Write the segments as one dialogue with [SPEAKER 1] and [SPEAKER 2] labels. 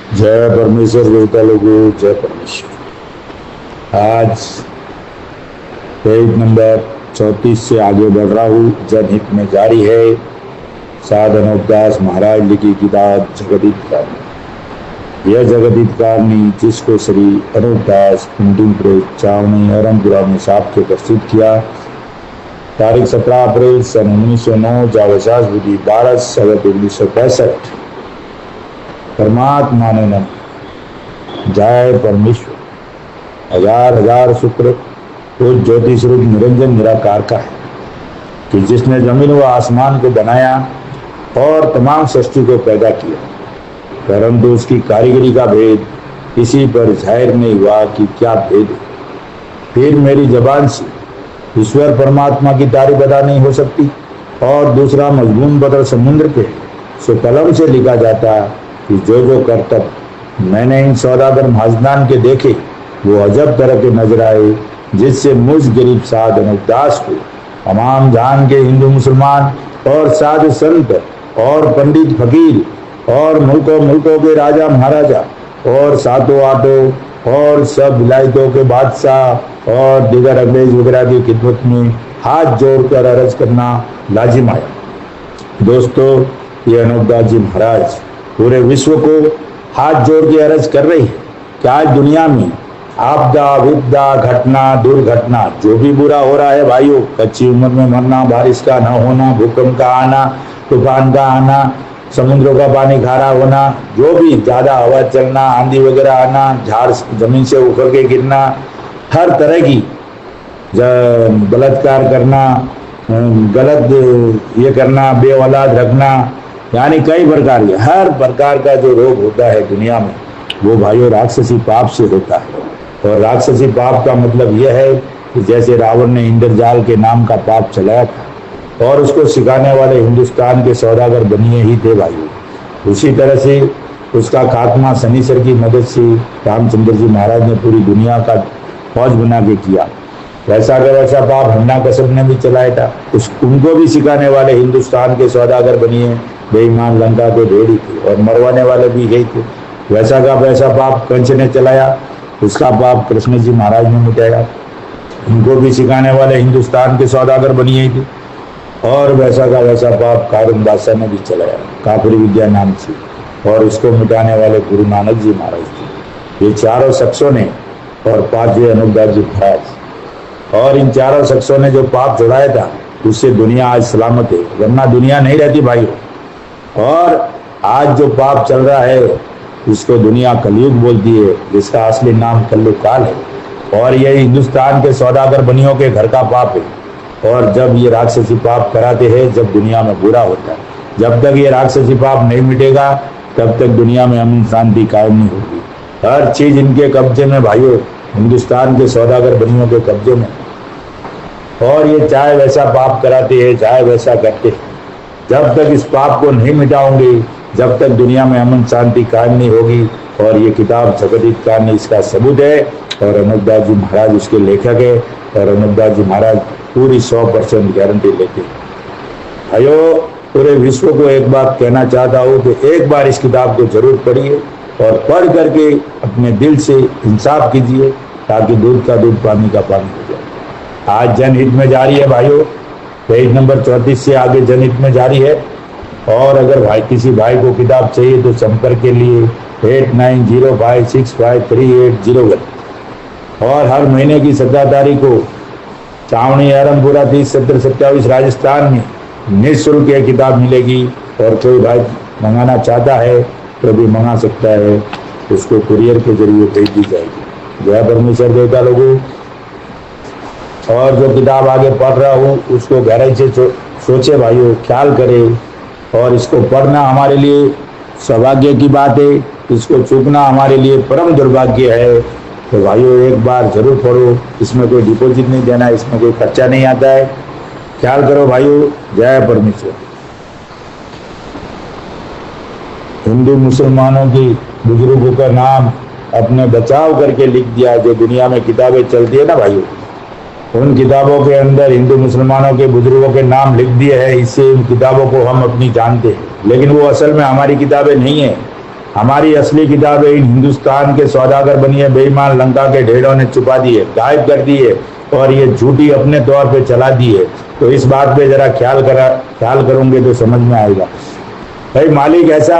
[SPEAKER 1] जय परमेश्वर देवता लोगों, जय परमेश्वर। आज पेज नंबर 34 से आगे बढ़ रहा हूँ। जनहित में जारी है साध अनूपदास महाराज लिखी किताब जगदीतकारणी। यह जगदीतकारणी जिसको श्री अनूपदास प्रिंटिंग प्रेस चावनी अरमपुरा में साहब के प्रस्तुत किया तारीख 17 अप्रैल सन 1909 जावसास विधि 12 सगत 1965। परमात्मा ने नम। जय परमेश्वर। हजार हजार शुक्र उस ज्योति स्वरूप निरंजन निराकार का है कि जिसने जमीन व आसमान को बनाया और तमाम सृष्टि को पैदा किया, परंतु उसकी कारीगरी का भेद इसी पर जाहिर नहीं हुआ कि क्या भेद है। फिर मेरी जबान से ईश्वर परमात्मा की तारीफ अदा नहीं हो सकती। और दूसरा मजमून बदल समुद्र पे सो कलम से लिखा जाता कि जो जो करतब मैंने इन सौदागर महाजनान के देखे वो अजब तरह के नजर आए, जिससे मुझ गरीब साध अनूपदास को तमाम जहान के हिंदू मुसलमान और साध संत और पंडित फकीर और मुल्कों के राजा महाराजा और सातों आठों और सब विलायतों के बादशाह और दीगर अंग्रेज वगैरह की खिदमत में हाथ जोड़कर अर्ज करना लाजिम आया। दोस्तों, ये अनूपदास जी महाराज पूरे विश्व को हाथ जोड़ के अर्ज कर रही है कि आज दुनिया में आपदा विपदा घटना दुर्घटना जो भी बुरा हो रहा है भाइयों, कच्ची उम्र में मरना, बारिश का न होना, भूकंप का आना, तूफान का आना, समुद्रों का पानी खारा होना, जो भी ज्यादा हवा चलना, आंधी वगैरह आना, झाड़ जमीन से उखड़ के गिरना, हर तरह की बलात्कार करना, गलत ये करना, बेऔलाद रखना, यानी कई प्रकार के हर प्रकार का जो रोग होता है दुनिया में वो भाइयों राक्षसी पाप से होता है। और राक्षसी पाप का मतलब यह है कि जैसे रावण ने इंद्रजाल के नाम का पाप चलाया था और उसको सिखाने वाले हिंदुस्तान के सौदागर बनिए ही थे भाइयों, उसी तरह से उसका खात्मा शनिश्चर की मदद से रामचंद्र जी महाराज ने पूरी दुनिया का फौज बना के किया। वैसा का वैसा पाप हन्ना कसब ने भी चलाया था, उनको भी सिखाने वाले हिंदुस्तान के सौदागर बनिए बेईमान लंका के भेड़ी थे और मरवाने वाले भी यही थे। वैसा का वैसा पाप कंस ने चलाया, उसका पाप कृष्ण जी महाराज ने मिटाया, उनको भी सिखाने वाले हिंदुस्तान के सौदागर बनिए ही थे। और वैसा का वैसा पाप कारून बादशाह ने भी चलाया काफरी विद्या नाम से, और उसको मिटाने वाले गुरु नानक जी महाराज थे। ये चारों शख्सों ने और पांचवें अनूपदास जी महाराज, और इन चारों शख्सों ने जो पाप छुड़ाया था उससे दुनिया आज सलामत है, वरना दुनिया नहीं रहती भाइयों। और आज जो पाप चल रहा है उसको दुनिया कलयुग बोलती है, जिसका असली नाम कलयुग काल है। और ये हिंदुस्तान के सौदागर बनियों के घर का पाप है। और जब ये राक्षसी पाप कराते हैं जब दुनिया में बुरा होता है, जब तक ये राक्षसी पाप नहीं मिटेगा तब तक दुनिया में अमन शांति कायम नहीं होगी। हर चीज इनके कब्जे में भाइयों, हिंदुस्तान के सौदागर बनियों के कब्जे में। और ये चाहे वैसा पाप कराते हैं चाहे वैसा करते हैं, जब तक इस पाप को नहीं मिटाओगे जब तक दुनिया में अमन शांति कायम नहीं होगी। और ये किताब जगदीतकारणी इसका सबूत है। और अनूपदास जी महाराज उसके लेखक है और अनूपदास जी महाराज पूरी 100% गारंटी लेते हैं। भाइयों, पूरे विश्व को एक बात कहना चाहता हूँ कि एक बार इस किताब को जरूर पढ़िए और पढ़ करके अपने दिल से इंसाफ कीजिए ताकि दूध का दूध पानी का पानी हो जाए। आज जनहित में जारी है भाइयों, पेज नंबर 34 से आगे जनहित में जारी है। और अगर भाई किसी भाई को किताब चाहिए तो संपर्क के लिए 8905653801। और हर महीने की 17 तारीख को चावनी आरमपुरा 30 70 27 राजस्थान में निःशुल्क यह किताब मिलेगी। और कोई भाई मंगाना चाहता है तो भी मंगा सकता है, उसको कुरियर के जरिए भेज दी जाएगी। जय परमेश्वर देवता लोगों। और जो किताब आगे पढ़ रहा हूँ उसको गहराई से सोचे भाइयों, ख्याल करें। और इसको पढ़ना हमारे लिए सौभाग्य की बात है, इसको चूकना हमारे लिए परम दुर्भाग्य है। तो भाइयों एक बार जरूर पढ़ो, इसमें कोई डिपॉजिट नहीं देना, इसमें कोई खर्चा नहीं आता है। ख्याल करो भाइयों। जय परमेश्वर। हिंदू मुसलमानों की बुजुर्गों का नाम अपने बचाव करके लिख दिया। जो दुनिया में किताबें चलती है ना भाइयों, उन किताबों के अंदर हिंदू मुसलमानों के बुजुर्गों के नाम लिख दिए हैं। इससे उन किताबों को हम अपनी जानते हैं, लेकिन वो असल में हमारी किताबें नहीं है। हमारी असली किताबें इन हिंदुस्तान के सौदागर बनी है बेईमान लंका के ढेरों ने छुपा दी है, गायब कर दी है और ये झूठी अपने तौर पे चला दी है। तो इस बात पे जरा ख्याल करोगे तो समझ में आएगा। भाई मालिक ऐसा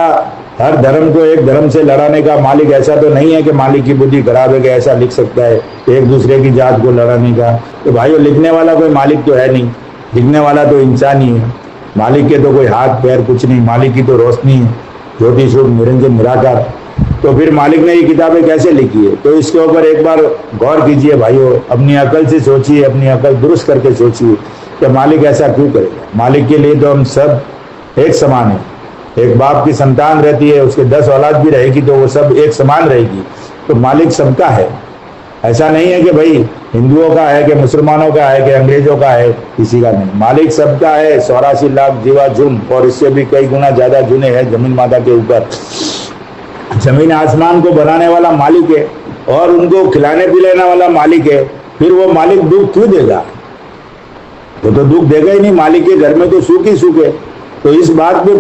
[SPEAKER 1] हर धर्म को एक धर्म से लड़ाने का मालिक ऐसा तो नहीं है कि मालिक की बुद्धि खराब है कि ऐसा लिख सकता है एक दूसरे की जात को लड़ाने का। तो भाइयों लिखने वाला कोई मालिक तो है नहीं, लिखने वाला तो इंसान ही है। मालिक के तो कोई हाथ पैर कुछ नहीं, मालिक की तो रोशनी है, ज्योति शुभ निरंजन निराकार। तो फिर मालिक ने ये किताबें कैसे लिखी है? तो इसके ऊपर एक बार गौर कीजिए भाइयों, अपनी अकल से सोचिए, अपनी अकल दुरुस्त करके सोचिए कि मालिक ऐसा क्यों करेगा। मालिक के लिए तो हम सब एक समान है। एक बाप की संतान रहती है, उसके 10 औलाद भी रहेगी तो वो सब एक समान रहेगी। तो मालिक सबका है, ऐसा नहीं है कि भाई हिंदुओं का है कि मुसलमानों का है कि अंग्रेजों का है, किसी का नहीं। मालिक सबका है। 84 लाख जीवा जुन और इससे भी कई गुना ज्यादा जुने हैं जमीन माता के ऊपर। जमीन आसमान को बनाने वाला मालिक है और उनको खिलाने पिलाने वाला मालिक है। फिर वो मालिक दुख क्यों देगा? वो तो दुख देगा ही नहीं। मालिक के घर में तो सुख ही सुख है। तो इस बात पे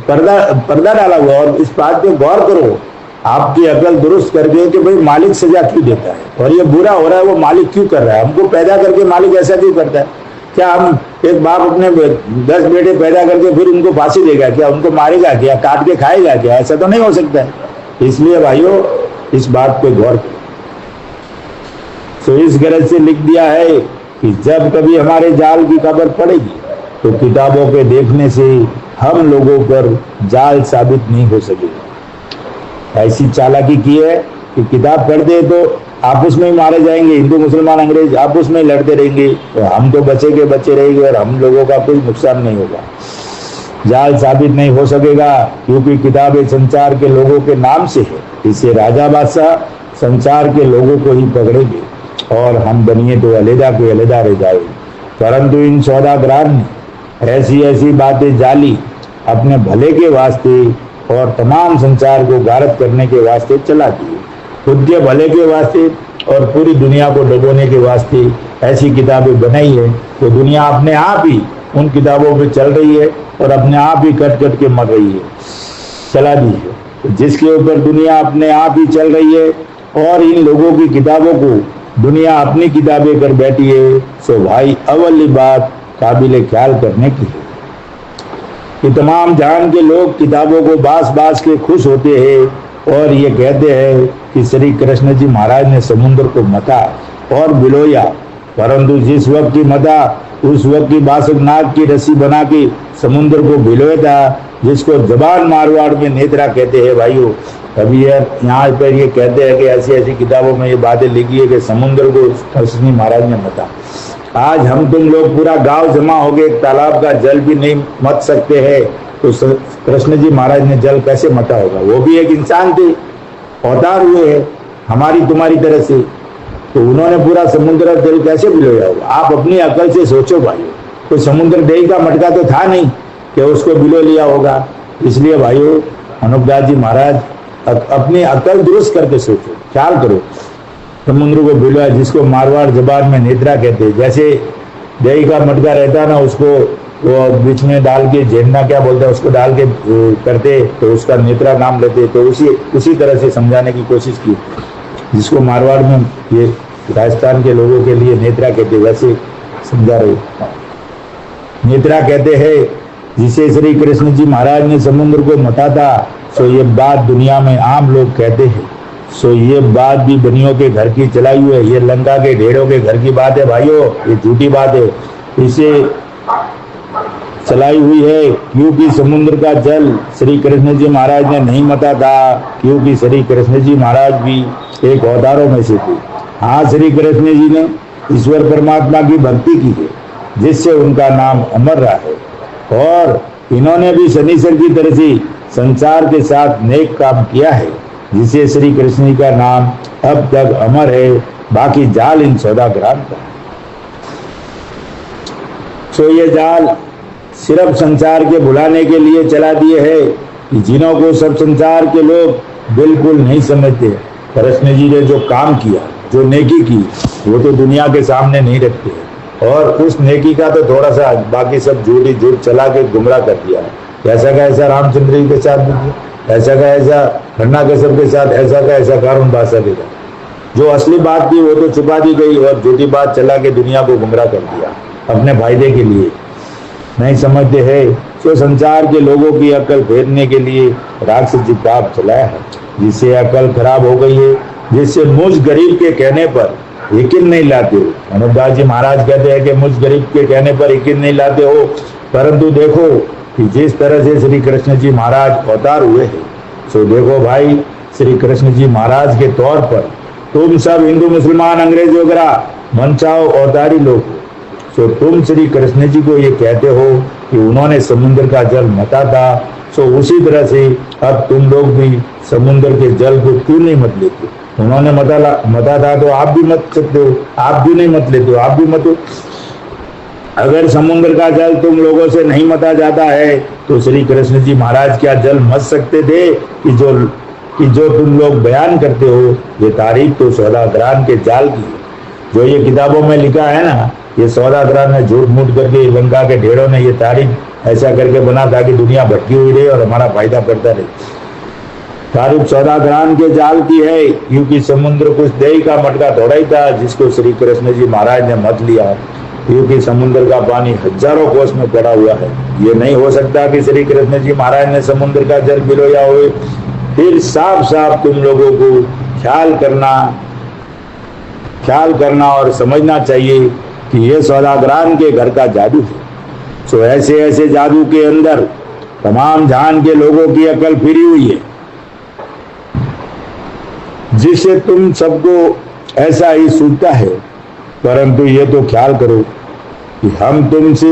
[SPEAKER 1] पर्दा डाला हुआ और इस बात पे गौर करो, आपकी अकल दुरुस्त करके कि भाई मालिक सजा क्यों देता है और ये बुरा हो रहा है वो मालिक क्यों कर रहा है? हमको पैदा करके मालिक ऐसा क्यों करता है? क्या हम एक बाप अपने 10 बेटे पैदा करके फिर उनको फांसी देगा क्या? उनको मारेगा क्या? काट के खाएगा क्या? ऐसा तो नहीं हो सकता है। इसलिए भाइयों इस बात पे गौर करो। तो इस गरज से लिख दिया है कि जब कभी हमारे जाल की खबर पड़ेगी तो किताबों के देखने से हम लोगों पर जाल साबित नहीं हो सकेगा। ऐसी चालाकी की है कि किताब पढ़ दे तो आपस में ही मारे जाएंगे, हिंदू मुसलमान अंग्रेज आपस में लड़ते रहेंगे, तो हम तो बचे के बचे रहेंगे और हम लोगों का कोई नुकसान नहीं होगा। जाल साबित नहीं हो सकेगा क्योंकि किताबें संसार के लोगों के नाम से है। इसे राजा बादशाह संसार के लोगों को ही पकड़ेंगे और हम बनिए तो अलहदा के अलहदा रह जाएंगे। परंतु इन सौदागरान ने ऐसी ऐसी बातें जाली अपने भले के वास्ते और तमाम संसार को गारत करने के वास्ते चला दिए। खुद के भले के वास्ते और पूरी दुनिया को डुबोने के वास्ते ऐसी किताबें बनाई है तो दुनिया अपने आप ही उन किताबों पे चल रही है और अपने आप ही कट कट के मर रही है, चला दी है। जिसके ऊपर दुनिया अपने आप ही चल रही है और इन लोगों की किताबों को दुनिया अपनी किताबें कर बैठी है, सो भाई अव्वली बात काबिल ख्याल करने की है कि तमाम जहान के लोग किताबों को बास बास के खुश होते हैं और ये कहते हैं कि श्री कृष्ण जी महाराज ने समुद्र को मथा और बिलोया। परंतु जिस वक्त की मथा उस वक्त की बासुक नाग की रस्सी बना के समुद्र को भिलोया था, जिसको जबान मारवाड़ में नेत्रा कहते हैं। भाइयों अभी यहाँ पर ये कहते हैं कि ऐसी ऐसी किताबों में ये बातें लिखी है कि समुद्र को कृष्ण महाराज ने मथा। आज हम तुम लोग पूरा गांव जमा हो गए, तालाब का जल भी नहीं मत सकते हैं, तो कृष्ण जी महाराज ने जल कैसे मथा होगा? वो भी एक इंसान थे, अवतार हुए हैं हमारी तुम्हारी तरह से, तो उन्होंने पूरा समुद्र जल कैसे बिलोया होगा? आप अपनी अकल से सोचो भाइयों। कोई समुद्र देही का मटका तो था नहीं कि उसको बिलो लिया होगा। इसलिए भाइयों अनुपदास जी महाराज अपनी अकल दुरुस्त करके सोचो, ख्याल करो। समुद्र को बिलोया जिसको मारवाड़ जबान में नेत्रा कहते हैं। जैसे दही का मटका रहता है ना, उसको वो बीच में डाल के झेलना क्या बोलते हैं, उसको डाल के करते तो उसका नेत्रा नाम लेते। तो उसी तरह से समझाने की कोशिश की। जिसको मारवाड़ में ये राजस्थान के लोगों के लिए नेत्रा कहते, वैसे समझा रहे। नेत्रा कहते हैं जिसे श्री कृष्ण जी महाराज ने समुद्र को मथा था। सो ये बात दुनिया में आम लोग कहते हैं। सो ये बात भी बनियों के घर की चलाई हुई है। ये लंका के ढेरों के घर की बात है भाइयों, ये झूठी बात है। इसे चलाई हुई है क्योंकि समुद्र का जल श्री कृष्ण जी महाराज ने नहीं मथा था, क्योंकि श्री कृष्ण जी महाराज भी एक अवतारों में से थे। हाँ, श्री कृष्ण जी ने ईश्वर परमात्मा की भक्ति की है जिससे उनका नाम अमर रहा है और इन्होंने भी शनिश्चर की तरह से संसार के साथ नेक काम किया है जिसे श्री कृष्ण जी का नाम अब तक अमर है। बाकी जाल इन सौदागरान का। सो ये जाल सिर्फ संसार के भुलाने के लिए चला दिए है, जिन्हों को सब संसार के लोग बिल्कुल नहीं समझते। कृष्ण जी ने जो काम किया, जो नेकी की, वो तो दुनिया के सामने नहीं रखते और उस नेकी का तो थोड़ा सा बाकी सब झूठ चला के गुमराह कर दिया। ऐसा का ऐसा रामचंद्र जी के साथ भी किया, ऐसा का ऐसा खन्ना कसब के साथ ऐसा का ऐसा कानून पास देगा। जो असली बात थी वो तो छुपा दी गई और झूठी बात चला के दुनिया को गुमराह कर दिया अपने फायदे के लिए। नहीं समझते हैं तो संसार के लोगों की अकल फेरने के लिए राक्षसी पाप चलाया है, जिससे अकल खराब हो गई है, जिससे मुझ गरीब के कहने पर यकीन नहीं लाते हो। अनुदास जी महाराज कहते हैं कि मुझ गरीब के कहने पर यकीन नहीं लाते हो, परंतु देखो कि जिस तरह से श्री कृष्ण जी महाराज अवतार हुए हैं, सो देखो भाई श्री कृष्ण जी महाराज के तौर पर तुम सब हिंदू मुसलमान अंग्रेज वगैरह मनचाओ अवतारी लोग हो। सो तुम श्री कृष्ण जी को ये कहते हो कि उन्होंने समुद्र का जल मता था, सो उसी तरह से अब तुम लोग भी समुद्र के जल को क्यों नहीं मत लेते? उन्होंने मता था तो आप भी मत सकते हो, आप भी नहीं मत लेते हो, आप भी मत हो। अगर समुद्र का जल तुम लोगों से नहीं मता जाता है तो श्री कृष्ण जी महाराज क्या जल मत सकते थे कि जो तुम लोग बयान करते हो? ये तारीफ तो सौदागरान के जाल की है। जो ये किताबों में लिखा है ना, ये सौदागरान ने झूठ मूठ करके लंका के ढेरों ने ये तारीफ ऐसा करके बना था कि दुनिया भटकी हुई रहे और हमारा फायदा पड़ता रहे। तारीफ सौदागरान के जाल की है, क्योंकि समुद्र कुछ दही का मटका थोड़ा ही था जिसको श्री कृष्ण जी महाराज ने मत लिया, क्योंकि समुद्र का पानी हजारों कोस में पड़ा हुआ है। ये नहीं हो सकता कि श्री कृष्ण जी महाराज ने समुद्र का जल पिलोया हो। फिर साफ साफ तुम लोगों को ख्याल करना और समझना चाहिए कि ये सौदागरान के घर का जादू है। सो ऐसे ऐसे जादू के अंदर तमाम जहान के लोगों की अकल फिरी हुई है, जिससे तुम सबको ऐसा ही सूझता है। परंतु ये तो ख्याल करो कि हम तुमसे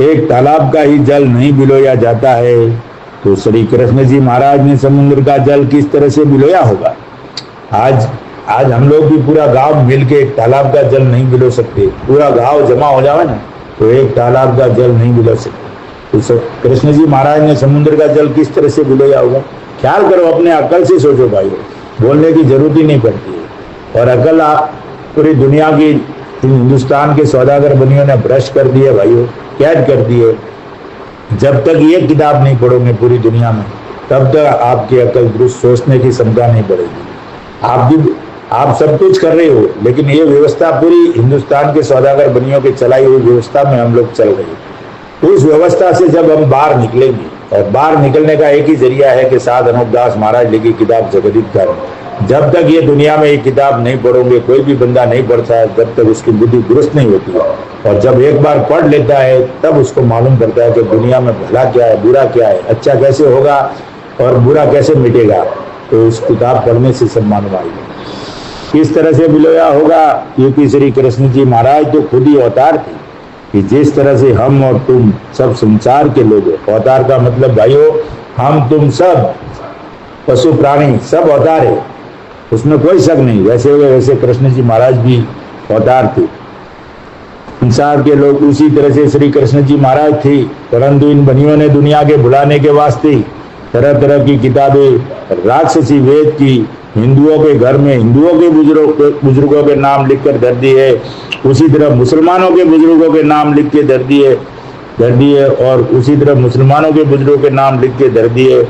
[SPEAKER 1] एक तालाब का ही जल नहीं बिलोया जाता है, तो श्री कृष्ण जी महाराज ने समुद्र का जल किस तरह से बिलोया होगा? आज हम लोग भी पूरा गांव मिलके एक तालाब का जल नहीं बिलो सकते। पूरा गांव जमा हो जाए ना तो एक तालाब का जल नहीं बिलो सकते। तो कृष्ण जी महाराज ने समुद्र का जल किस तरह से बिलोया होगा? ख्याल करो, अपने अकल से सोचो भाई, बोलने की जरूरत ही नहीं पड़ती है। और अकल पूरी दुनिया की हिंदुस्तान के सौदागर बनियों ने भ्रष्ट कर दिए भाइयों, कैद कर दिए। जब तक ये किताब नहीं पढ़ोगे पूरी दुनिया में, तब तक आपकी अकल दुरुस्त सोचने की क्षमता नहीं बढ़ेगी। आप सब कुछ कर रहे हो, लेकिन ये व्यवस्था पूरी हिंदुस्तान के सौदागर बनियों के चलाई हुई व्यवस्था में हम लोग चल रहे हैं। उस व्यवस्था से जब हम बाहर निकलेंगे, और बाहर निकलने का एक ही जरिया है कि साध अनुपदास महाराज लिखी किताब जगदीप कर। जब तक ये दुनिया में ये किताब नहीं पढ़ोगे, कोई भी बंदा नहीं पढ़ता है, जब तक उसकी बुद्धि दुरुस्त नहीं होती है। और जब एक बार पढ़ लेता है तब उसको मालूम पड़ता है कि दुनिया में भला क्या है, बुरा क्या है, अच्छा कैसे होगा और बुरा कैसे मिटेगा। तो उस किताब पढ़ने से सब मालूम आएगा। किस तरह से बिलोया होगा? क्योंकि श्री कृष्ण जी महाराज तो खुद ही अवतार थे, कि जिस तरह से हम और तुम सब संसार के लोग, अवतार का मतलब भाइयों हम तुम सब पशु प्राणी सब अवतार है, उसमें कोई शक नहीं। वैसे कृष्ण जी महाराज भी अवतार थे। संसार के लोग उसी तरह से श्री कृष्ण जी महाराज थे, परंतु इन बनियों ने दुनिया के भुलाने के वास्ते तरह तरह की किताबें राक्षसी वेद की हिंदुओं के घर में हिंदुओं के बुजुर्गों के नाम लिखकर धर दिए, उसी तरह मुसलमानों के बुजुर्गों के नाम लिख के धर दिए और उसी तरह मुसलमानों के बुजुर्गों के नाम लिख के धर दिए,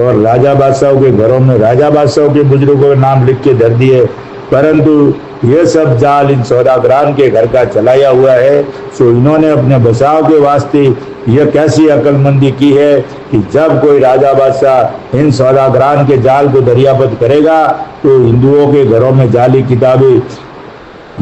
[SPEAKER 1] और राजा बादशाहों के घरों में राजा बादशाहों के बुजुर्गों के नाम लिख के धर दिए। परंतु ये सब जाल इन सौदागरान के घर का चलाया हुआ है। सो इन्होंने अपने बचाव के वास्ते यह कैसी अकलमंदी की है कि जब कोई राजा बादशाह इन सौदागरान के जाल को दरियाबद करेगा तो हिंदुओं के घरों में जाली किताबें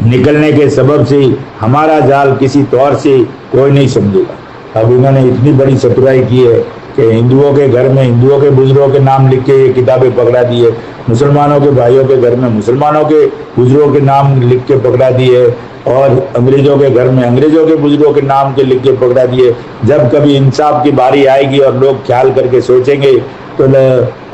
[SPEAKER 1] निकलने के सबब से हमारा जाल किसी तौर से कोई नहीं समझेगा। अब इन्होंने इतनी बड़ी चतुराई की है कि हिंदुओं के घर में हिंदुओं के बुजुर्गों के नाम लिख के ये किताबें पकड़ा दिए, मुसलमानों के भाइयों के घर में मुसलमानों के बुजुर्गों के नाम लिख के पकड़ा दिए, और अंग्रेजों के घर में अंग्रेजों के बुजुर्गों के नाम के लिख के पकड़ा दिए। जब कभी इंसाफ की बारी आएगी और लोग ख्याल करके सोचेंगे तो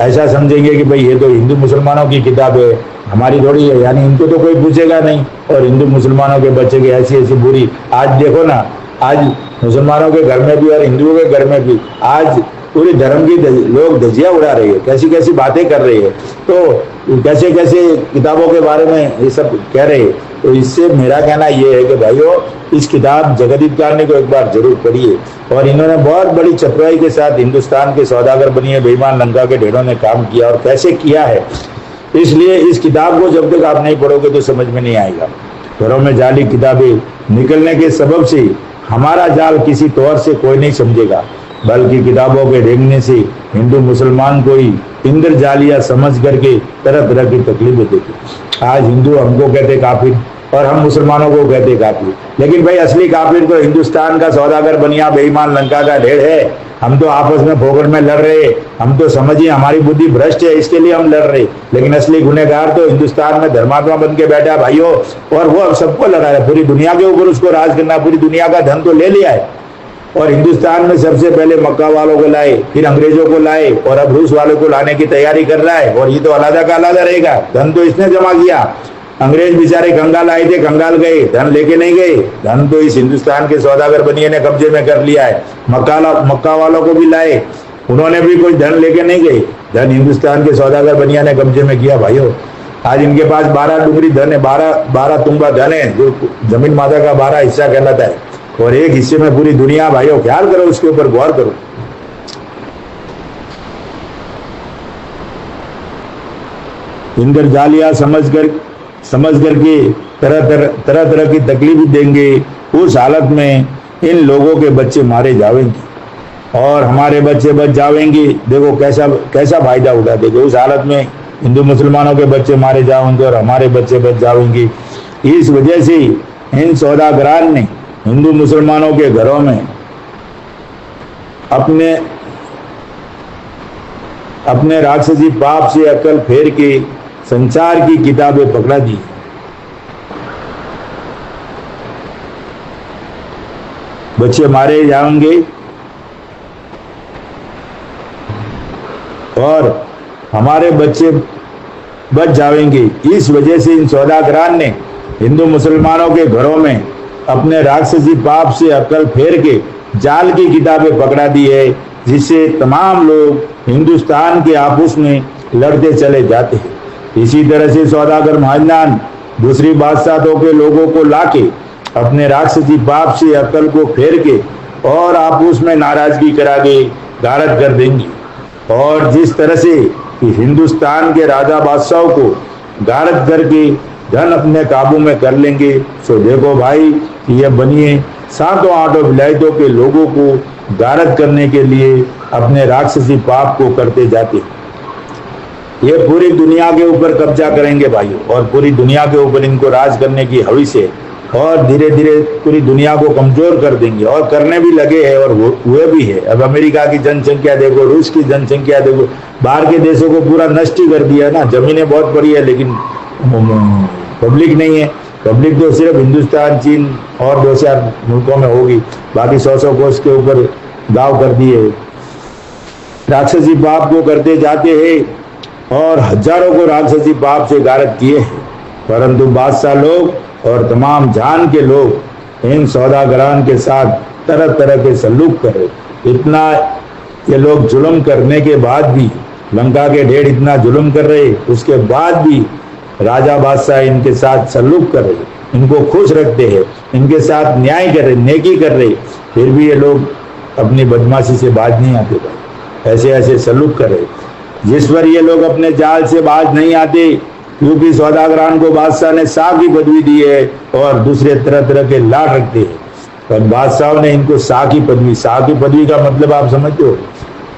[SPEAKER 1] ऐसा समझेंगे कि भाई ये तो हिंदू मुसलमानों की किताब है, हमारी थोड़ी है, यानी इनको तो कोई पूछेगा नहीं। और हिंदू मुसलमानों के बच्चे की ऐसी ऐसी बुरी, आज देखो ना, आज मुसलमानों के घर में भी और हिंदुओं के घर में भी आज पूरी धर्म की लोग धज्जियां उड़ा रहे हैं, कैसी कैसी बातें कर रहे हैं, तो कैसे कैसे किताबों के बारे में ये सब कह रहे हैं। तो इससे मेरा कहना ये है कि भाइयों, इस किताब जगदीप कारनी को एक बार जरूर पढ़िए। और इन्होंने बहुत बड़ी चतुराई के साथ हिंदुस्तान के सौदागर बनिए बेईमान लंका के ढेरों ने काम किया और कैसे किया है। इसलिए इस किताब को जब तक आप नहीं पढ़ोगे तो समझ में नहीं आएगा। घरों में जाली किताबें निकलने के सबब से हमारा जाल किसी तौर से कोई नहीं समझेगा, बल्कि किताबों के रेंगने से हिंदू मुसलमान को ही इंद्रजालिया समझ करके तरह तरह की तकलीफें देते। आज हिंदू हमको कहते काफिर और हम मुसलमानों को कहते काफिर, लेकिन भाई असली काफिर तो हिंदुस्तान का सौदागर बनिया बेईमान लंका का ढेर है। हम तो आपस में फोकट में लड़ रहे, हम तो समझिए हमारी बुद्धि भ्रष्ट है इसके लिए हम लड़ रहे, लेकिन असली गुनहगार तो हिंदुस्तान में धर्मात्मा बन के बैठा है भाइयों। और वो अब सबको लड़ा है, पूरी दुनिया के ऊपर उसको राज करना, पूरी दुनिया का धन तो ले लिया है। और हिंदुस्तान में सबसे पहले मक्का वालों को लाए, फिर अंग्रेजों को लाए, और अब रूस वालों को लाने की तैयारी कर रहा है। और ये तो अलग का अलग रहेगा, धन तो इसने जमा किया। अंग्रेज बेचारे कंगाल आए थे, कंगाल गए, धन लेके नहीं गए। धन तो इस हिंदुस्तान के सौदागर बनिए ने कब्जे में कर लिया है। मक्का वालों को भी लाए, उन्होंने भी कोई धन लेके नहीं गए, धन हिंदुस्तान के सौदागर बनिया ने कब्जे में किया भाइयों। आज इनके पास 12 डुंगरी धन है, 12 तुम्बा धन है, जो जमीन माता का 12 हिस्सा कहलाता है, और एक हिस्से में पूरी दुनिया। भाइयों ख्याल करो, उसके ऊपर गौर करो। इंद्रजालिया समझ करके तरह की तकलीफ देंगे। उस हालत में इन लोगों के बच्चे मारे जाएंगे और हमारे बच्चे बच जाएंगे। देखो कैसा फायदा उठा देंगे। उस हालत में हिंदू मुसलमानों के बच्चे मारे जाएंगे और हमारे बच्चे बच जाएंगे। इस वजह से इन सौदागरान ने हिंदू मुसलमानों के घरों में अपने राक्षसी पाप से अकल फेर के संसार की किताबें पकड़ा दी। बच्चे मारे जाएंगे और हमारे बच्चे बच जाएंगे। इस वजह से इन सौदागरान ने हिंदू मुसलमानों के घरों में अपने राक्षसी पाप से अकल फेर के जाल की किताबें पकड़ा दी है, जिससे तमाम लोग हिंदुस्तान के आपस में लड़ते चले जाते हैं। इसी तरह से सौदागर महाजनान दूसरी बादशाहों के लोगों को लाके अपने राक्षसी पाप से अकल को फेर के और आपस में नाराजगी करा के गारद कर देंगे। और जिस तरह से कि हिंदुस्तान के राजा बादशाहों को गारद करके धन अपने काबू में कर लेंगे। सो देखो भाई, ये बनिए सातों आठों विलायतों के लोगों को गारद करने के लिए अपने राक्षसी पाप को करते जाते। ये पूरी दुनिया के ऊपर कब्जा करेंगे भाइयों, और पूरी दुनिया के ऊपर इनको राज करने की हविस है, और धीरे धीरे पूरी दुनिया को कमजोर कर देंगे, और करने भी लगे हैं और हुए भी है। अब अमेरिका की जनसंख्या देखो, रूस की जनसंख्या देखो, बाहर के देशों को पूरा नष्ट ही कर दिया ना। जमीनें बहुत बड़ी है लेकिन पब्लिक नहीं है। पब्लिक तो सिर्फ हिंदुस्तान, चीन और 2-4 मुल्कों में होगी, बाकी 100 कोस के ऊपर दाव कर दिए। राक्षसी पाप को करते जाते हैं और हजारों को राक्षसी पाप से गारद किए हैं, परंतु बादशाह लोग और तमाम जान के लोग इन सौदागरान के साथ तरह तरह के सलूक करे। इतना ये लोग जुल्म करने के बाद भी, लंका के ढेर इतना जुल्म कर रहे, उसके बाद भी राजा बादशाह इनके साथ सलूक कर रहे, इनको खुश रखते हैं, इनके साथ न्याय कर रहे, नेकी कर रहे, फिर भी ये लोग अपनी बदमाशी से बाज नहीं आते। ऐसे ऐसे सलूक कर रहे, जिस पर ये लोग अपने जाल से बाज नहीं आते, क्योंकि सौदागरान को बादशाह ने शाह की पदवी दी है और दूसरे तरह तरह के लाड रखते हैं। पर बादशाह ने इनको शाह की पदवी का मतलब आप समझते हो।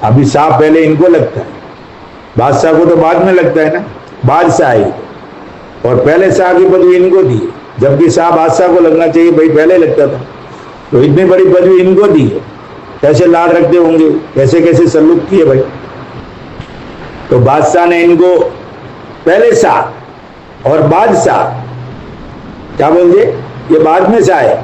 [SPEAKER 1] अभी शाह पहले इनको लगता है, बादशाह को तो बाद में लगता है ना, बादशाह ही, और पहले शाह की पदवी इनको दी है, जबकि शाह बादशाह को लगना चाहिए, भाई पहले लगता था। तो इतनी बड़ी पदवी इनको दी है, कैसे लाड रखते होंगे, कैसे कैसे सलूक किए भाई। तो बादशाह ने इनको पहले शाह और बादशाह, क्या बोलते, ये बाद में शाह है,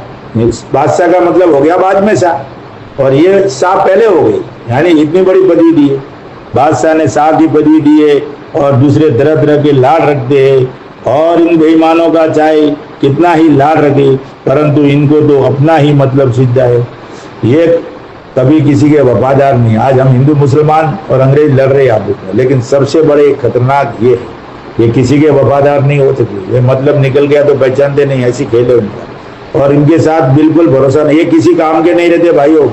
[SPEAKER 1] बादशाह का मतलब हो गया बाद में शाह, और ये शाह पहले हो गई, यानी इतनी बड़ी पदवी दी है। बादशाह ने शाह की पदवी दी है और दूसरे तरह तरह के लाड रखते हैं, और इन बेईमानों का चाहे कितना ही लाड रखे, परंतु इनको तो अपना ही मतलब सीधा है। ये कभी किसी के वफादार नहीं। आज हम हिंदू मुसलमान और अंग्रेज लड़ रहे हैं आपस में, लेकिन सबसे बड़े खतरनाक ये किसी के वफादार नहीं हो सकते। ये मतलब निकल गया तो पहचानते नहीं, ऐसी खेल है उनका। और इनके साथ बिल्कुल भरोसा नहीं, ये किसी काम के नहीं रहते भाइयों,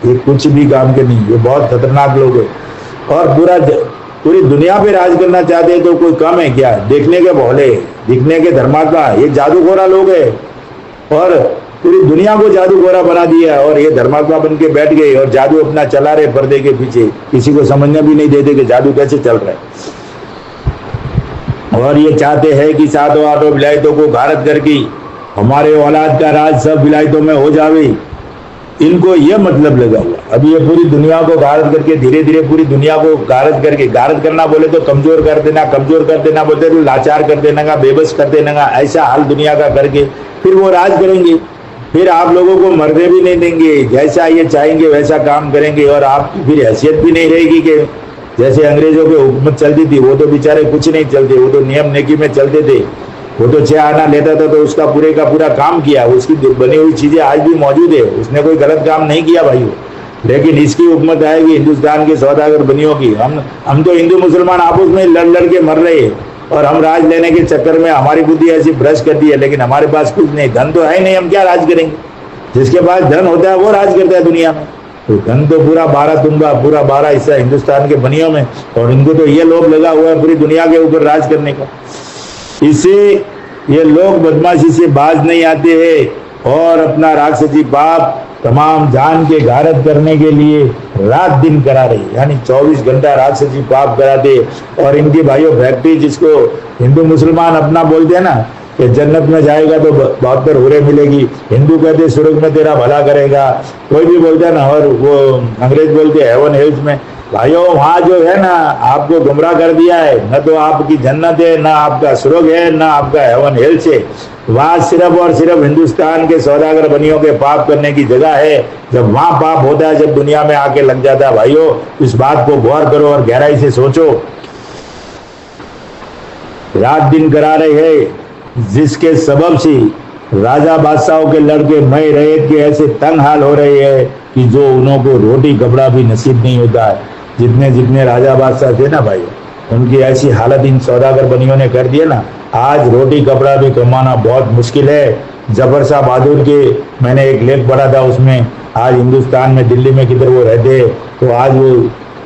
[SPEAKER 1] ये कुछ भी काम के नहीं, ये बहुत खतरनाक लोग है। और पूरी दुनिया पे राज करना चाहते हैं तो कोई कम है क्या? देखने के भोले, दिखने के धर्मात्मा, ये जादूगोरा लोग है और पूरी दुनिया को जादूगोरा बना दिया और ये धर्मात्मा बन के बैठ गए और जादू अपना चला रहे पर्दे के पीछे। किसी को समझने भी नहीं देते कि जादू कैसे चल रहा है। और ये चाहते हैं कि सातों आठों विलायतों को गारद करके हमारे औलाद का राज सब विलायतों में हो जावे। इनको यह मतलब लगा हुआ। अभी ये पूरी दुनिया को गारद करके, धीरे धीरे पूरी दुनिया को गारद करके, गारद करना बोले तो कमजोर कर देना, कमजोर कर देना बोलते तो लाचार कर देना का, बेबस कर देना का, ऐसा हाल दुनिया का करके फिर वो राज करेंगे। फिर आप लोगों को मरने भी नहीं देंगे, जैसा ये चाहेंगे वैसा काम करेंगे। और आपकी फिर हैसियत भी नहीं रहेगी कि जैसे अंग्रेजों की हुकूमत चलती थी, वो तो बेचारे कुछ नहीं चलते, वो तो नियम नेकी में चलते थे। वो तो 6 आना लेता था तो उसका पूरे का पूरा काम किया, उसकी बनी हुई चीजें आज भी मौजूद है, उसने कोई गलत काम नहीं किया भाइयों। लेकिन इसकी हुकूमत आएगी हिंदुस्तान के सौदागर बनियों की। हम तो हिंदू मुसलमान आपस में लड़ लड़ के मर रहे हैं और हम राज लेने के चक्कर में हमारी बुद्धि ऐसी भ्रष्ट कर दी है। लेकिन हमारे पास कुछ नहीं, धन तो है ही नहीं, हम क्या राज करेंगे? जिसके पास धन होता है वो राज करता है दुनिया में। तो धन तो पूरा 12 तुम्बा, पूरा 12 हिस्सा हिंदुस्तान के बनियों में, और इनको तो ये लोभ लगा हुआ है पूरी दुनिया के ऊपर राज करने का। इससे ये लोग बदमाशी से बाज नहीं आते हैं और अपना राक्षसी पाप तमाम जान के गारद करने के लिए रात दिन करा रही, यानी 24 घंटा राक्षसी पाप कराते। और इनकी भाइयों फैक्ट्री, जिसको हिंदू मुसलमान अपना बोलते हैं ना कि जन्नत में जाएगा तो 72 हुरे मिलेगी, हिंदू कहते स्वर्ग में तेरा भला करेगा, कोई भी बोलता है ना, और वो अंग्रेज बोलते हेवन हिल्स में। भाइयों वहां जो है ना आपको गुमराह कर दिया है, न तो आपकी जन्नत है, न आपका स्वर्ग है, न आपका हेवन हिल्स है। वहां सिर्फ और सिर्फ हिंदुस्तान के सौदागर बनियों के पाप करने की जगह है। जब वहां पाप होता है, जब दुनिया में आके लग जाता है भाइयों, इस बात को गौर करो और गहराई से सोचो। रात दिन करा रहे हैं, जिसके सबब से राजा बादशाहों के लड़के मई रैयत के ऐसे तंग हाल हो रहे हैं कि जो उनको रोटी कपड़ा भी नसीब नहीं होता है। जितने जितने राजा बादशाह थे ना भाई, उनकी ऐसी हालत इन सौदागर बनियों ने कर दिया ना, आज रोटी कपड़ा भी कमाना बहुत मुश्किल है। जफर शाह बहादुर के मैंने एक लेख पढ़ा था, उसमें आज हिंदुस्तान में दिल्ली में किधर वो रहते, तो आज वो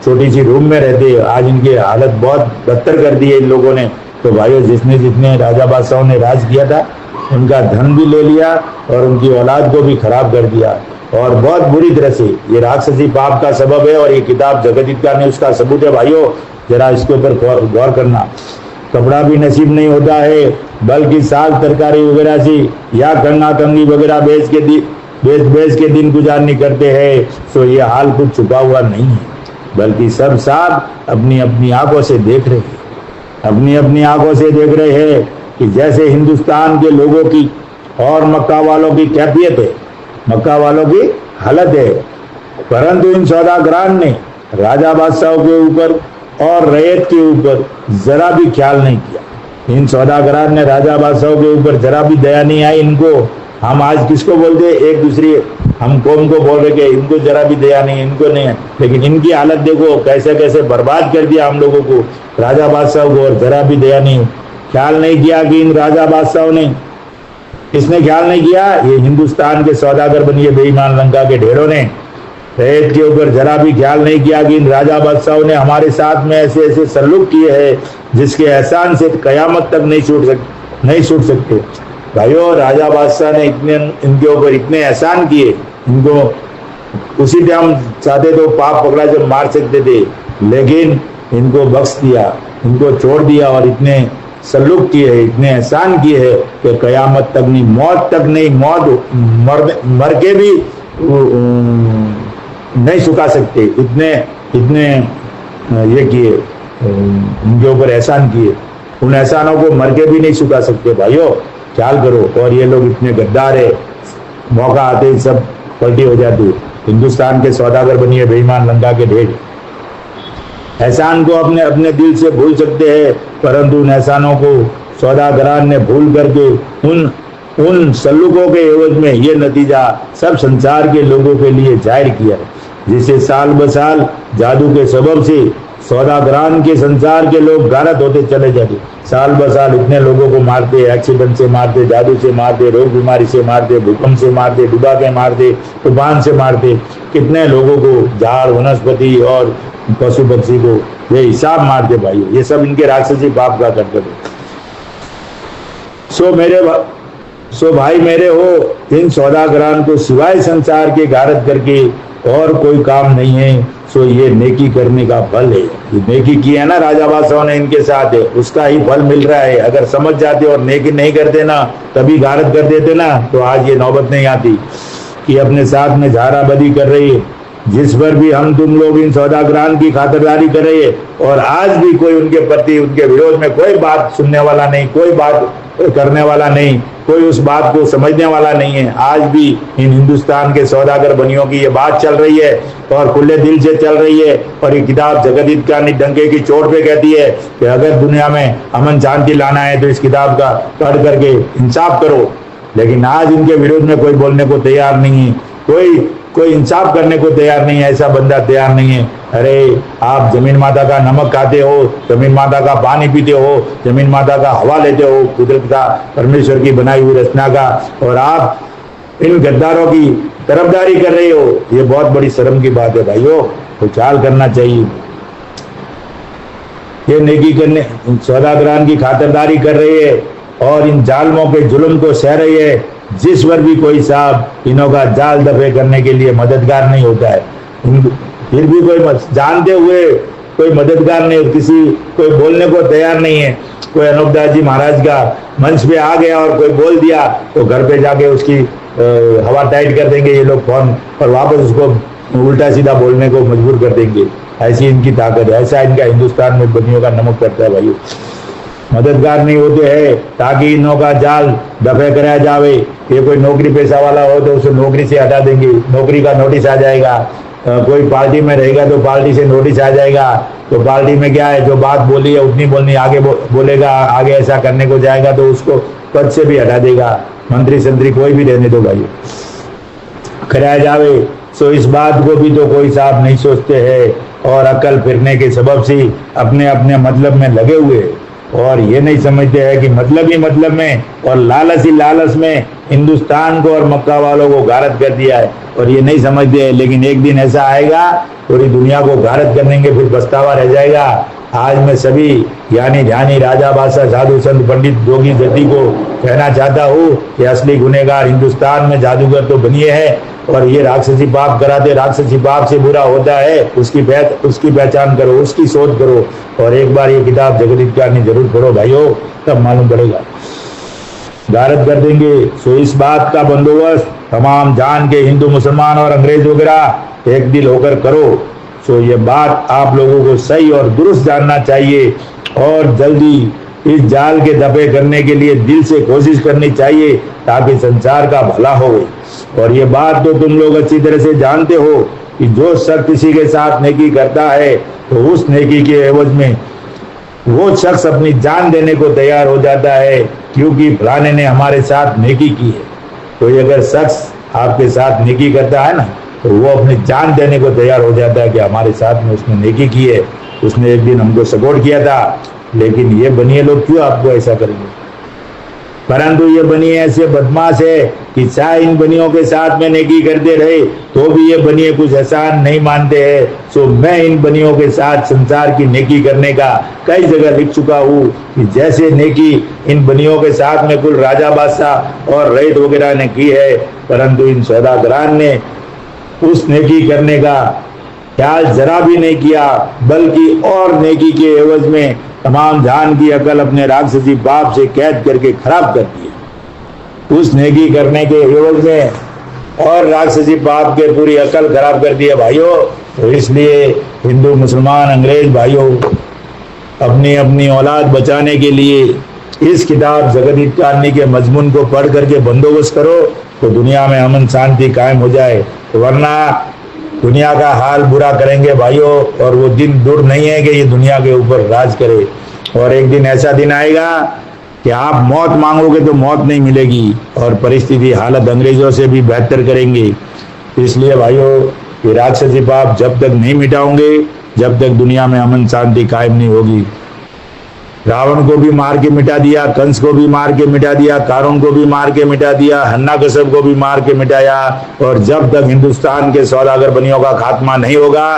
[SPEAKER 1] छोटी सी रूम में रहते। आज इनकी हालत बहुत बदतर कर दी है इन लोगों ने। तो भाइयों, जिसने जितने राजा बादशाहों ने राज किया था, उनका धन भी ले लिया और उनकी औलाद को भी खराब कर दिया, और बहुत बुरी तरह से। ये राक्षसी पाप का सबब है और ये किताब जगदीता ने उसका सबूत है। भाइयों जरा इसके ऊपर गौर करना। कपड़ा भी नसीब नहीं होता है, बल्कि साग तरकारी वगैरह से या कंगा कंगी वगैरह बेच के दिन गुजारनी करते हैं। तो ये हाल कुछ छुपा हुआ नहीं है, बल्कि सब साथ अपनी अपनी आंखों से देख रहे हैं, अपनी अपनी आंखों से देख रहे हैं कि जैसे हिंदुस्तान के लोगों की और मक्का वालों की कैफियत है, मक्का वालों की हालत है। परंतु इन सौदागरान ने राजा बादशाहों के ऊपर और रैयत के ऊपर जरा भी ख्याल नहीं किया। इन सौदागरान ने राजा बादशाहों के ऊपर जरा भी दया नहीं आई इनको। हम आज किसको बोलते, एक दूसरी हम कौम को बोल रहे कि इनको जरा भी दया नहीं, इनको नहीं है। लेकिन इनकी हालत देखो, कैसे कैसे बर्बाद कर दिया हम लोगों को, राजा बादशाहों को, और जरा भी दया नहीं, ख्याल नहीं किया कि इन राजा बादशाहों ने, किसने ख्याल नहीं किया? ये हिंदुस्तान के सौदागर बनिए बेईमान लंका के ढेरों ने रैयत के ऊपर जरा भी ख्याल नहीं किया कि इन राजा बादशाहों ने हमारे साथ में ऐसे ऐसे सलूक किए हैं जिसके एहसान से कयामत तक नहीं छूट सकते। भाइयों, राजा बादशाह ने इनके ऊपर इतने एहसान किए, इनको उसी टाइम चाहते तो पाप पकड़ा जब मार सकते थे, लेकिन इनको बख्श दिया, इनको छोड़ दिया और इतने सलूक किए है, इतने एहसान किए है कि कयामत तक नहीं, मौत तक नहीं, मौत मर के भी नहीं सुखा सकते। इतने ये किए, उनके ऊपर एहसान किए, उन एहसानों को मर के भी नहीं सुखा सकते। भाइयों ख्याल करो। और ये लोग इतने गद्दार है, मौका आते ही सब पलटी हो जाती। हिंदुस्तान के सौदागर बनिए बेईमान लंका के ढेर। एहसान को अपने अपने दिल से भूल सकते हैं, परंतु उन एहसानों को सौदागरान ने भूल करके उन सल्लुकों के एवज में ये नतीजा सब संसार के लोगों के लिए जाहिर किया। जिससे साल ब साल जादू के सबब से सौदागरान के संसार के लोग गारत होते चले जाते। साल ब साल इतने लोगों को मारते, एक्सीडेंट से मारते, जादू से मारते, रोग बीमारी से मारते, भूकंप से मारते, डुबा के मारते, तूफान से मारते, कितने लोगों को, झाड़ वनस्पति और पशु पक्षी को बेहिसाब मारते भाइयों। ये सब इनके राक्षसी पाप का कर्तव्य है। सो भाई मेरे हो, इन सौदागरान को सिवाय संसार के गारत करके और कोई काम नहीं है। सो ये नेकी करने का फल है। ये नेकी की है ना राजा बादशाहों ने इनके साथ, है उसका ही फल मिल रहा है। अगर समझ जाते और नेकी नहीं करते ना, तभी गारत कर देते ना, तो आज ये नौबत नहीं आती कि अपने साथ में झाराबदी कर रही है। जिस पर भी हम तुम लोग इन सौदागरान की खातिरदारी कर रहे हैं और आज भी कोई उनके प्रति, उनके विरोध में कोई बात सुनने वाला नहीं, कोई बात करने वाला नहीं, कोई उस बात को समझने वाला नहीं है। आज भी इन हिंदुस्तान के सौदागर बनियों की ये बात चल रही है और खुले दिल से चल रही है। और ये किताब जगदीत का डंके की चोट पे कहती है कि अगर दुनिया में अमन शांति लाना है तो इस किताब का पढ़ करके इंसाफ करो। लेकिन आज इनके विरोध में कोई बोलने को तैयार नहीं है, कोई इंसाफ करने को तैयार नहीं है, ऐसा बंदा तैयार नहीं है। अरे आप जमीन माता का नमक खाते हो, जमीन माता का पानी पीते हो, जमीन माता का हवा लेते हो, कुदरत का, परमेश्वर की बनाई हुई रचना का, और आप इन गद्दारों की तरफदारी कर रहे हो। ये बहुत बड़ी शर्म की बात है भाइयों, तो ख्याल करना चाहिए। ये नेकी करने, सौदागरान की खातिरदारी कर रही है और इन जालमों के जुल्म को सह रही है। जिस पर भी कोई साहब इन्हों का जाल दफे करने के लिए मददगार नहीं होता है, फिर भी कोई जानते हुए कोई मददगार नहीं, कोई बोलने को तैयार नहीं है। कोई अनूपदास जी महाराज का मंच पे आ गया और कोई बोल दिया तो घर पे जाके उसकी हवा टाइट कर देंगे ये लोग फोन, और वापस उसको उल्टा सीधा बोलने को मजबूर कर देंगे। ऐसी इनकी ताकत है, ऐसा इनका हिंदुस्तान में बनियों का नमक करता है भाइयों। मददगार नहीं होते हैं ताकि इनों का जाल दफे कराया जावे। ये कोई नौकरी पेशा वाला हो तो उसे नौकरी से हटा देंगे, नौकरी का नोटिस आ जाएगा। कोई पार्टी में रहेगा तो पार्टी से नोटिस आ जाएगा। तो पार्टी में क्या है, जो बात बोली है उतनी बोलनी, आगे बोलेगा, आगे ऐसा करने को जाएगा तो उसको पद से भी हटा देगा। मंत्री संतरी कोई भी रहने दो भाई, कराया जावे। सो इस बात को भी तो कोई साहब नहीं सोचते हैं और अकल फिरने के सबब से अपने अपने मतलब में लगे हुए, और ये नहीं समझते हैं कि मतलब ही मतलब में और लालच ही लालच में हिंदुस्तान को और मक्का वालों को गारत कर दिया है, और ये नहीं समझते हैं। लेकिन एक दिन ऐसा आएगा पूरी दुनिया को गारत करने के फिर पछतावा रह जाएगा। आज मैं सभी ज्ञानी ध्यानी राजा बादशाह साधु संत पंडित जोगी जति को कहना चाहता हूँ कि असली गुनहगार हिंदुस्तान में जादूगर तो बनिए हैं, और ये राक्षसी पाप कराते, राक्षसी पाप से बुरा होता है, उसकी पहचान करो, उसकी शोध करो, और एक बार ये किताब जगदीत ज्ञानी जरूर पढ़ो भाइयों, तब मालूम पड़ेगा। गारत कर देंगे। सो इस बात का बंदोबस्त तमाम जान के हिंदू मुसलमान और अंग्रेज वगैरह एक दिल होकर करो। सो ये बात आप लोगों को सही और दुरुस्त जानना चाहिए, और जल्दी इस जाल के दफे करने के लिए दिल से कोशिश करनी चाहिए ताकि संसार का भला हो। और ये बात तो तुम लोग अच्छी तरह से जानते हो कि जो शख्स किसी के साथ नेकी करता है तो उस नेकी के एवज में वो शख्स अपनी जान देने को तैयार हो जाता है, क्योंकि फलाने ने हमारे साथ नेकी की है। तो ये अगर शख्स आपके साथ नेकी करता है ना, तो वो अपनी जान देने को तैयार हो जाता है कि हमारे साथ में उसने नेकी की है, उसने एक दिन हमको सपोर्ट किया था। लेकिन ये बनिए लोग क्यों आपको ऐसा करेंगे? परंतु ये बनिए ऐसे बदमाश है कि चाहे इन बनियों के साथ में नेकी करते रहे तो भी ये बनिए कुछ एहसान नहीं मानते हैं। सो मैं इन बनियों के साथ संसार की नेकी करने का कई जगह लिख चुका हूँ कि जैसे नेकी इन बनियों के साथ में कुल राजा बादशाह और रईत वगैरह ने की है, परंतु इन सौदागरान ने उस नेकी करने का ख्याल जरा भी नहीं किया, बल्कि और नेकी के एवज में तमाम जान की अकल अपने राक्षसी पाप से कैद करके खराब कर दिया। उस नेकी करने के एवज में और राक्षसी पाप के पूरी अकल खराब कर दी है भाइयों। तो इसलिए हिंदू मुसलमान अंग्रेज भाइयों, अपनी अपनी औलाद बचाने के लिए इस किताब जगदीत ज्ञानी के मजमून को पढ़ करके बंदोबस्त करो तो दुनिया में अमन शांति कायम हो जाए, वरना दुनिया का हाल बुरा करेंगे भाइयों। और वो दिन दूर नहीं है कि ये दुनिया के ऊपर राज करे, और एक दिन ऐसा दिन आएगा कि आप मौत मांगोगे तो मौत नहीं मिलेगी, और परिस्थिति हालत अंग्रेजों से भी बेहतर करेंगे। इसलिए भाइयों ये राक्षसी पाप जब तक नहीं मिटाओगे, जब तक दुनिया में अमन शांति कायम नहीं होगी। रावण को भी मार के मिटा दिया, कंस को भी मार के मिटा दिया, कारून को भी मार के मिटा दिया, हिरण्यकश्यप को भी मार के मिटाया। और जब तक हिंदुस्तान के सौदागर बनियों का खात्मा नहीं होगा,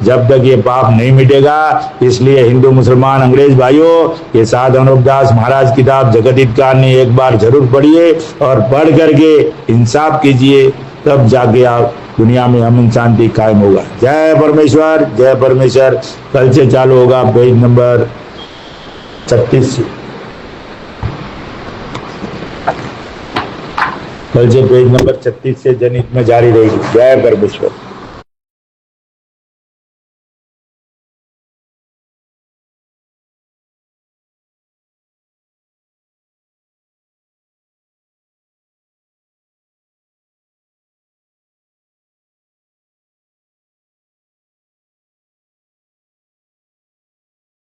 [SPEAKER 1] जब तक ये पाप नहीं मिटेगा। इसलिए हिंदू मुसलमान अंग्रेज भाइयों, ये साध अनुपदास महाराज किताब जगत हित कारणी एक बार जरूर पढ़िए और पढ़ करके इंसाफ कीजिए, तब जाके आप दुनिया में अमन शांति कायम होगा। जय परमेश्वर, जय परमेश्वर। कल से चालू होगा पेज नंबर 36 से, कल से पेज नंबर 36 से जनहित में जारी रहेगी। जय परमेश्वर।